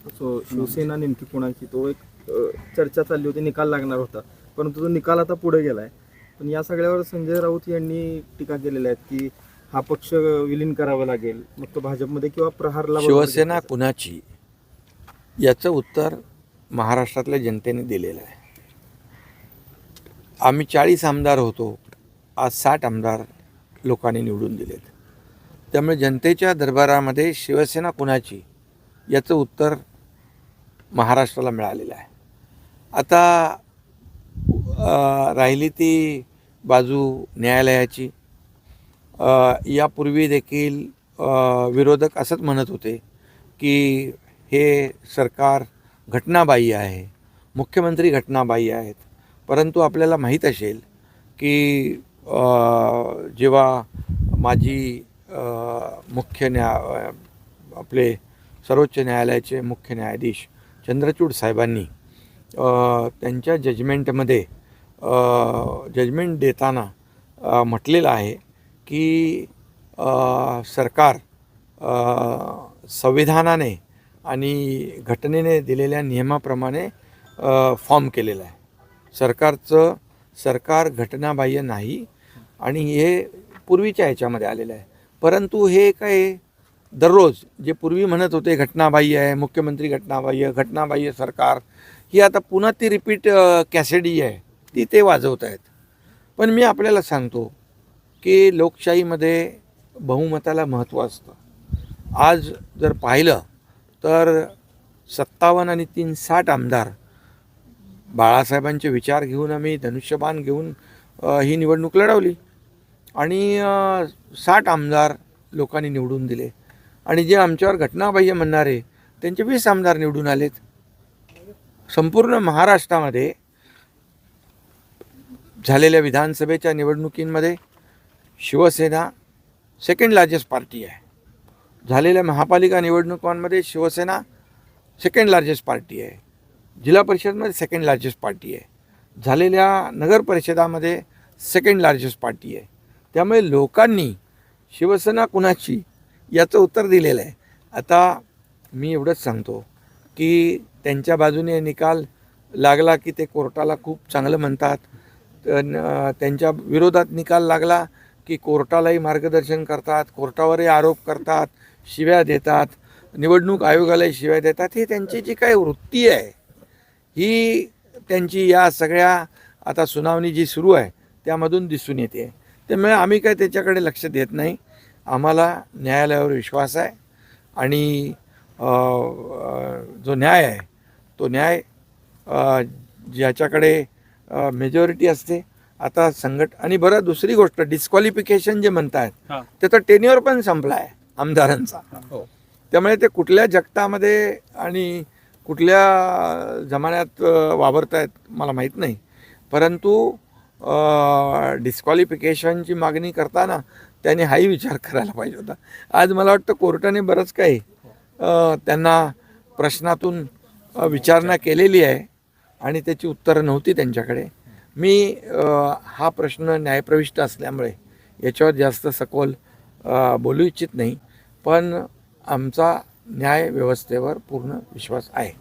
शिवसेना नेमकी कोणाची तो एक चर्चा चालली होती, निकाल लागणार होता, परंतु तो निकाल आता पुढे गेलाय. पण या सगळ्यावर संजय राऊत यांनी टीका केलेल्या आहेत की हा पक्ष विलीन करावा लागेल, मग तो भाजपमध्ये किंवा प्रहारला. शिवसेना कुणाची याचं उत्तर महाराष्ट्रातल्या जनतेने दिलेलं आहे. आम्ही 40 आमदार होतो, आज 60 आमदार लोकांनी निवडून दिलेत. त्यामुळे जनतेच्या दरबारामध्ये शिवसेना कुणाची याचं उत्तर महाराष्ट्राला मिळालेलं आहे. आता राहिली ती बाजू न्यायालयाची. यापूर्वी देखील विरोधक असंच म्हणत होते की हे सरकार घटनाबाह्य आहे, मुख्यमंत्री घटनाबाह्य आहेत. परंतु आपल्याला माहीत असेल की जेव्हा माजी आपले सर्वोच्च न्यायालयाचे मुख्य न्यायाधीश चंद्रचूड साहेबांनी त्यांच्या जजमेंटमध्ये जजमेंट देताना म्हटलेलं आहे की सरकार संविधानाने आणि घटनेने दिलेल्या नियमाप्रमाणे फॉर्म केलेलं आहे. सरकार घटनाबाह्य नाही आणि हे पूर्वीच्या ह्याच्यामध्ये आलेलं आहे. परंतु हे काय दररोज जे पूर्वी म्हणत होते घटनाबाह्य आहे, मुख्यमंत्री घटनाबाह्य सरकार, ही आता पुन्हा ती रिपीट कॅसेडी आहे ती ते वाजवत आहेत. पण मी आपल्याला सांगतो की लोकशाहीमध्ये बहुमताला महत्त्व असतं. आज जर पाहिलं तर 57 आणि 3 60 आमदार बाळासाहेबांचे विचार घेऊन आम्ही धनुष्यबाण घेऊन ही निवडणूक लढवली आणि 60 आमदार लोकांनी निवडून दिले. आणि जे आमच्यावर घटनाबाह्य म्हणणारे त्यांचे 20 आमदार निवडून आलेत. संपूर्ण महाराष्ट्रामध्ये झालेल्या विधानसभेच्या निवडणुकींमध्ये शिवसेना सेकंड लार्जेस्ट पार्टी आहे. झालेल्या महापालिका निवडणुकांमध्ये शिवसेना सेकंड लार्जेस्ट पार्टी आहे. जिल्हा परिषदमध्ये सेकंड लार्जेस्ट पार्टी आहे. झालेल्या नगर परिषदामध्ये सेकंड लार्जेस्ट पार्टी आहे. त्यामुळे लोकांनी शिवसेना कुणाची याचं उत्तर दिलेलं आहे. आता मी एवढंच सांगतो की त्यांच्या बाजूने निकाल लागला की ते कोर्टाला खूप चांगलं म्हणतात, त्यांच्या विरोधात निकाल लागला की कोर्टालाही मार्गदर्शन करतात, कोर्टावरही आरोप करतात, शिव्या देतात, निवडणूक आयोगालाही शिव्या देतात. ही त्यांची जी काही वृत्ती आहे ही त्यांची या सगळ्या आता सुनावणी जी सुरू आहे त्यामधून दिसून येते. त्यामुळे आम्ही काय त्याच्याकडे लक्ष देत नाही. आम्हाला न्यायालयावर विश्वास आहे आणि जो न्याय आहे तो न्याय ज्याच्याकडे मेजॉरिटी असते. आता आणि बरं दुसरी गोष्ट, डिस्क्वालिफिकेशन जे म्हणतात त्याचा टेन्युअर पण संपला आहे आमदारांचा. त्यामुळे ते कुठल्या जगतामध्ये आणि कुठल्या जमान्यात वावरत आहेत मला माहीत नाही. परंतु डिस्क्वालिफिकेशनची मागणी करताना त्याने हाही विचार करायला पाहिजे होता. आज मला वाटतं कोर्टाने बरंच काही त्यांना प्रश्नातून विचारणा केलेली आहे आणि त्याची उत्तरं नव्हती त्यांच्याकडे. मी हा प्रश्न न्यायप्रविष्ट असल्यामुळे याच्यावर जास्त सखोल बोलू इच्छित नाही. पण आमचा न्याय व्यवस्थेवर पूर्ण विश्वास आहे.